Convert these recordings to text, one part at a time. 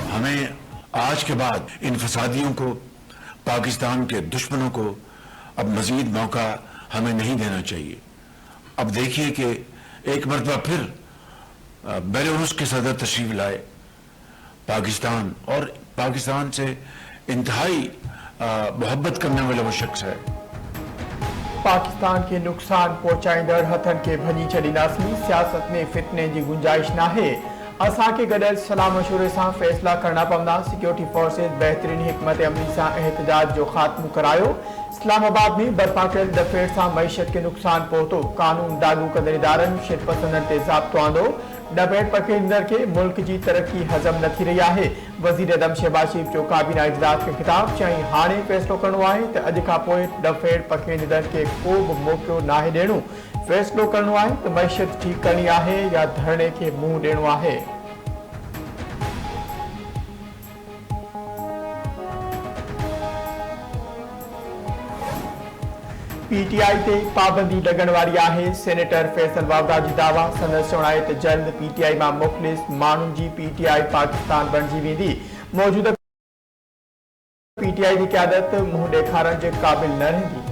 हमें आज के बाद इन फसादियों को, पाकिस्तान के दुश्मनों को अब मजीद मौका हमें नहीं देना चाहिए। अब देखिए कि एक मरतबा फिर बेलारूस के सदर तशरीफ लाए पाकिस्तान, और पाकिस्तान से इंतहाई मोहब्बत करने वाला वो शख्स है। पाकिस्तान के नुकसान पहुंचाईंदड़ हथन के भञी छॾींदासीं, सियासत में फितने की गुंजाइश नाहे। असां खे गॾियल सलाह मशूरे सां फ़ैसिला करना पवंदा। सिक्योरिटी फोर्सेस बहितरीन हिकमत अमली सां एहतजाज जो ख़ात्मो करायो। इस्लामाबाद में बर्पा कयल दफ़ेड़ सां मईशत के नुकसान पहुतो। कानून लागू कंदड़ इदारनि शिरपसंदनि ते ज़ाब्तो आंदो। डबेड़ पखेड़ींदड़ के मुल्क की तरक्की हज़म न थी रही है। वज़ीर आज़म शहबाज शरीफ जो काबीना इजलास के खिताब चई हाणे फ़ैसिलो करणो आहे त अॼु खां पोइ डबेड़ पखेड़ींदड़ के को बि मौक़ो नाहे ॾियणो। फ़ैसिलो करणो आहे त मईशत ठीक करणी आहे या धरणे के मुंहुं ॾियणो आहे। पीटीआई ते पाबंदी लगण वारी आहे। सेनेटर फैसल वावड़ा जी दावा। संदसि चवण आहे त जल्द पीटीआई मां मुख़लिस माण्हुनि जी पीटीआई पाकिस्तान बणिजी वेंदी। मौजूदा पीटीआई की क़यादत मुंहुं ॾेखारण जे क़ाबिल न रहंदी।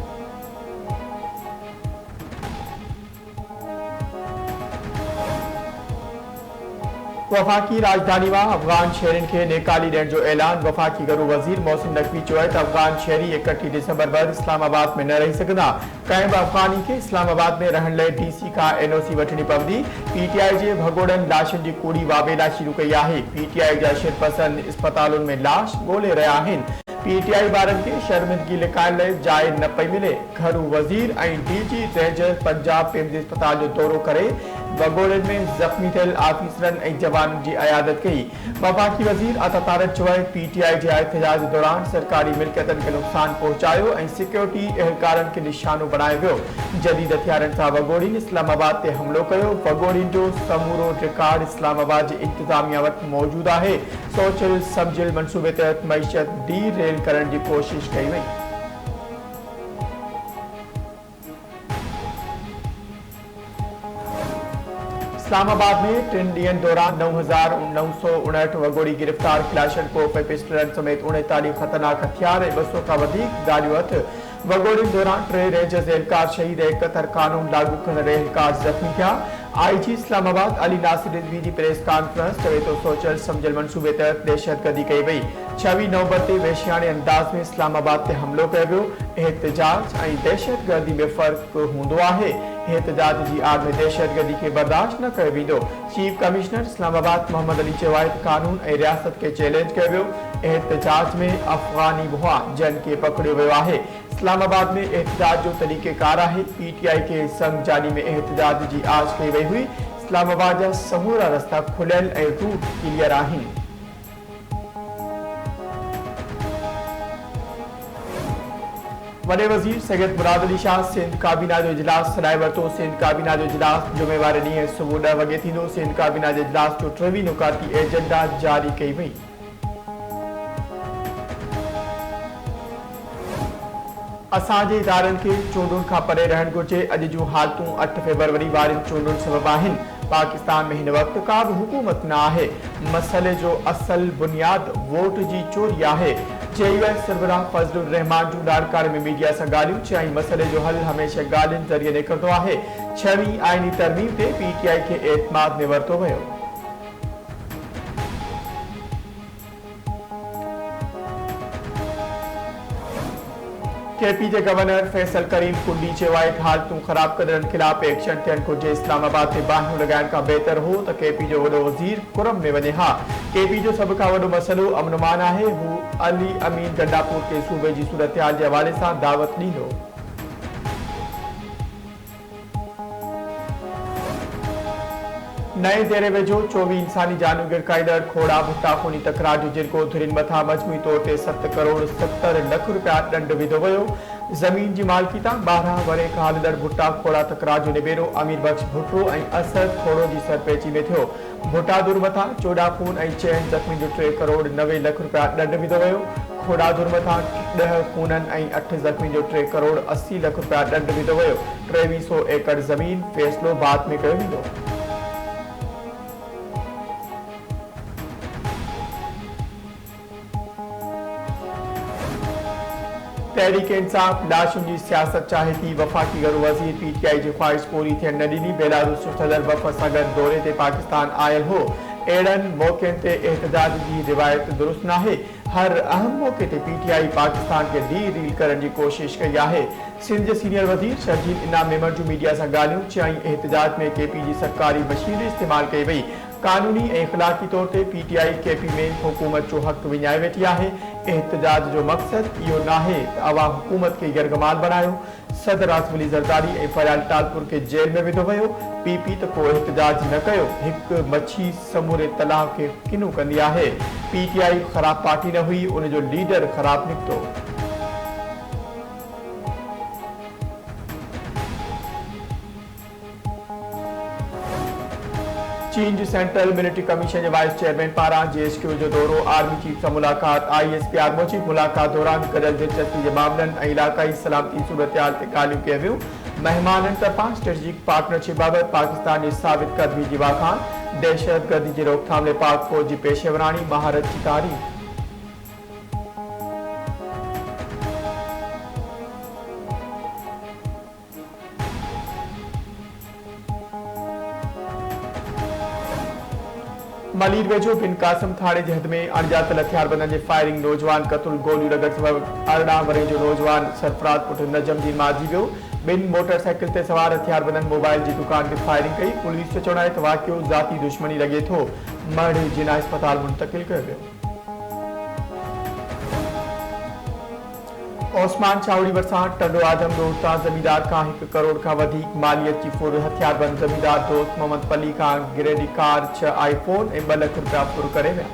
वफाकी राजधानी में अफगान शहरनि खे नेकाली ॾियण जो ऐलान। वफाकी गरू वज़ीर मोहसिन नकवी चयो आहे त अफगान शहरी 31 दिसंबर बाद इस्लामाबाद में न रही सघंदा। कंहिं बि अफगानी खे इस्लामाबाद में रहण लाइ डीसी का एनओसी वठणी पवंदी। पीटीआई जे भगोड़नि लाशनि जी कूड़ी वावेला शुरू कई आहे। पीटीआई जा शिरपसंद अस्पतालुनि में लाश ॻोल्हे रहिया आहिनि। पीटीआई ॿारनि खे शर्मिंदगी लिकाइण लाइ जाइ न पई मिले। घरू वज़ीर ऐं डीजी रेंजर पंजाब पेमज़ी अस्पताल जो दौरो करे वगोड़नि में ज़ख़्मी थियल आफिसरनि ऐं जवाननि जी अयादत कई। वफाकी वज़ीर अता तारक चयो आहे पीटीआई जे एहतजाज दौरान सरकारी मिल्कियतनि खे नुक़सान पहुचायो ऐं सिक्योरिटी एहलकारनि खे निशानो बणायो वियो। जदीद हथियारनि सां वगोड़ीनि इस्लामाबाद ते हमलो कयो। वगोड़ीनि जो समूरो रिकॉर्ड इस्लामाबाद जी इंतज़ामिया वटि मौजूदु आहे। सोचियल सम्झियल मंसूबे तहत मईशत डी रेल करण की कोशिश कई वई। इस्लामाबाद में 3 ॾींहनि दौरान 9,959 वगोड़ी गिरफ्तार। क्लाशनकोफ ऐं पिस्टलनि समेत 39 ख़तरनाक हथियार ऐं 200 खां वधीक गाड़ियूं हथ। वगोड़ियुनि दौरान 3 रेंजर्स एहलकार शहीद ऐं 71 कानून लागू कंदड़ एहलकार ज़ख़्मी थिया। आईजी इस्लामाबाद अली नासिर रिज़वी की प्रेस कॉन्फ्रेंस चवे तो सोचल समझल मंसूबे तहत दहशतगर्दी कई वई। 26 नवंबर ते वहशियाने अंदाज में इस्लामाबाद ते हमलो कयो वियो। एहतजाज ऐं दहशतगर्दी में फ़र्क़ हूंदो आहे। एहतजाज की आड़ में दहशतगर्दी के बर्दाश्त न कयो वेंदो। चीफ कमिश्नर इस्लामाबाद मोहम्मद अली चयो आहे कानून ऐं रियासत के चैलेंज कयो वियो। एहतजाज में अफगानी बुआ जन के पकड़ियो वियो आहे। इस्लामाबाद में एहतजाज जो तरीक़ेकार है। पीटीआई के संग जानी में एहतजाज की आश कई वई हुई। इस्लामाबाद जा समूरा रस्ता खुलियल ऐं रूट क्लियर आहिनि। वॾे वज़ीर सैयद मुराद अली शाह सिंध काबीना जो इजलास सॾाए वरितो। सिंध काबीना जो इजलास जुमे वारे ॾींहुं सुबुह 10 वॻे थींदो। सिंध काबीना जे इजलास जो 23 नुकाती एजेंडा जारी कई वई। असांजे इदारनि खे चूंडुनि खां परे रहण घुर्जे। अॼु जूं हालतूं 8 फरवरी वारनि चूंडुनि सबबु आहिनि। पाकिस्तान में हिन वक़्तु का बि हुकूमत न आहे। मसइले जो असल बुनियाद वोट जी चोरी आहे। जेयूआई सरबराह फज़लुर रहमान जूं ॾाड़काणे में मीडिया सां ॻाल्हियूं। चई मसइले जो हल हमेशह ॻाल्हियुनि ज़रिए निकिरंदो आहे। 6वीं आइनी तरमीम ते पीटीआई खे एतमाद में वरितो वियो। केपी के गवर्नर फैसल करीम कुंडी चयो आहे हालतूं ख़राब कंदड़नि खिलाफ़ एक्शन थियणु घुर्जे। इस्लामाबाद ते बाहियूं लॻाइण खां बहितर हो त केपी जो वॾो वज़ीर कुरम में वञे हा। केपी जो सभ खां वॾो मसइलो अमन आहे। हू अली अमीन गंडापुर के सूबे जी सूरतहाल के हवाले सां दावत ॾींदो। नए देरे वेझो 24 इंसानी जानू गिरकाईंदड़ खोड़ा भुट्टा खूनी तकरार जो जिरको धुरिन मथा मजमूई तौर ते 7 करोड़ 70 लख रुपया दंड विधो वियो। ज़मीन जी मालिकी तां 12 वरे खां हलंदड़ भुट्टा खोड़ा तकरार जो निबेरो अमीर बख्श भुट्टो ऐं असद खोड़ो जी सरपेची में थियो। भुट्टा दूर मथा 14 खून ऐं 6 ज़ख़्मी जो 3 करोड़ 90 लख रुपया दंड विधो वियो। खोड़ा दूर मथा 10 खूननि ऐं 8 ज़ख़्मी जो 3 करोड़ 80 लख रुपया दंड विधो वियो। 2300 एकड़ ज़मीन फ़ैसिलो बाद में कयो वेंदो। तहरीक इंसाफ लाशुनि जी सियासत चाहे थी। वफाकी गरू वज़ीर PTI जी ख्वाहिश पूरी थियण न ॾिनी। बेलारूस जो सदर वफ़द सां गॾु दौरे ते पाकिस्तान आयल हो। अहिड़नि मौक़नि ते एहतजाज जी रिवायत दुरुस्त नाहे। हर अहम मौक़े ते PTI पाकिस्तान खे डी-रील करण जी कोशिश कई आहे। सिंध जे सीनियर वज़ीर शर्जील इनाम मेमण जूं मीडिया सां ॻाल्हियूं। चयाईं एहतजाज में KP जी सरकारी मशीनरी इस्तेमाल कई वई। कानूनी ऐं इख़लाक़ी तौर ते PTI KP में हुकूमत जो हक़ विञाए वेठी आहे। एहतजाज जो मक़सद इहो नाहे त अवां हुकूमत खे यरगमाल बणायो। सदर आसिफ अली ज़रदारी ऐं फरियाल टालपुर खे जेल में विधो वियो। PP त को एहतजाज न कयो। हिकु मच्छी समूरे तलाउ खे किनो कंदी आहे। PTI ख़राब पार्टी न हुई, उन जो लीडर ख़राब निकितो। चीन जी सेंट्रल मिलिट्री कमीशन जे वाइस चेयरमैन पारां JSQ जो दौरो। आर्मी चीफ सां मुलाक़ात। ISP आर्मो चीफ मुलाक़ात दौरान गॾियल दिलचस्पी जे मामलनि ऐं इलाक़ाई सलामती सूरतहाल ते ॻाल्हियूं कयूं वियूं। महिमाननि तरफ़ां स्ट्रेटेजिक पार्टनरशिप बाबति पाकिस्तान जी साबित क़दमी जी वाखाण। दहशतगर्दी जी रोकथाम लाइ पाक फ़ौज जी पेशेवरानी महारत जी तारीफ़। मलीर वेझो बिन कासिम थाणे जे हद में अणॼातल हथियारबंदनि जे फायरिंग नौजवान क़तल। गोलियूं लॻण सबबि 18 वरे जो नौजवान सरफराज पुट नजम जी मारिजी वियो। ॿिनि मोटरसाइकिल ते सवार हथियारबंदनि मोबाइल जी दुकान ते फायरिंग कई। पुलिस जो चवणु आहे त वाक़ियो ज़ाती दुश्मनी लॻे थो। मर्द जिना अस्पताल मुंतक़िल कयो वियो। ओस्मान चावड़ी वरसां टंडो आदम रोड तां ज़मींदार खां 1 करोड़ खां वधीक मालियत जी फुर। हथियारबंद ज़मींदार दोस्त मोहम्मद पली खां गिरेडी कार, 6 आईफोन ऐं 2 लख रुपया फुर करे विया।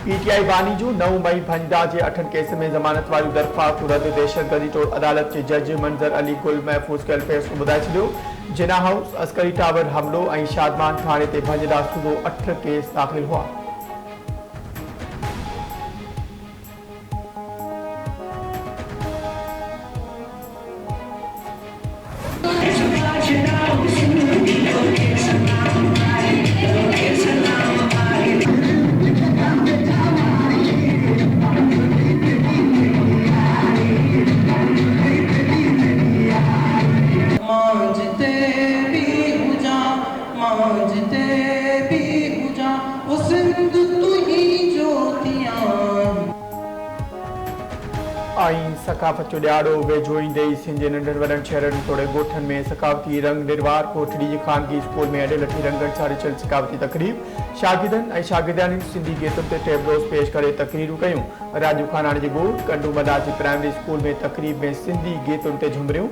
PTI बानी जूं 9 मई भंजदा जे 8 केस में ज़मानत वारियूं दरख़्वास्तूं रद्द। दहशतगर्दी तौरु अदालत जे जज मंज़र अली गुल महफ़ूज़ कयल फ़ैसिलो ॿुधाए छॾियो। जिना हाउस, अस्करी टावर हमलो ऐं शादमान थाणे ते भंजदा सूबो 8 केस दाख़िल हुआ। सकाफ़त जो ॾियारो वेझो ईंदे ई सिंध जे नंढनि वॾनि शहरनि तोड़े ॻोठनि में सकाफ़ती रंग निर्वार। कोठड़ी जी ख़ानगी स्कूल में अॾे लठी रंगनि सां रिचियल सकाफ़ती तक़रीब। शागिर्दनि ऐं शागिर्दियाणियुनि सिंधी गीतुनि ते टेबलोस पेश करे तक़रीरूं कयूं। राजू खानाणी जी ॻोठ कंडू मदाजी प्राइमरी स्कूल में तक़रीब में सिंधी गीतुनि ते झुमरियूं।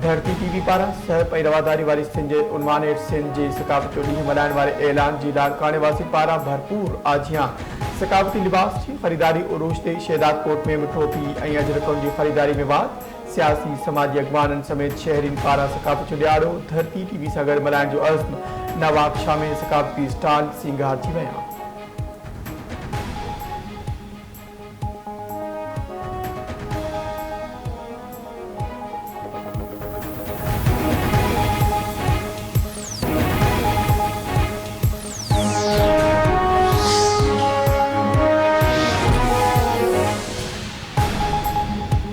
धरती TV पारां सहब ऐं रवादारी वारी सिंध जे उनवान हेठि सिंध जे सकाफ़त जो ॾींहुं मल्हाइण वारे ऐलान जी लाड़काणे वासी पारां भरपूर आजियां। सकाफ़ती लिबास जी ख़रीदारी उरूज ते शहदाद कोट में मिठो पी ऐं अजरकनि जी ख़रीदारी में वाद। सियासी समाजी अॻवाननि समेत शहरीनि पारां सकाफ़त जो ॾियारो धरती TV सां गॾु मल्हाइण जो अज़्म। नवाब शाह में सकाफ़ती स्टॉल सींगार थी विया।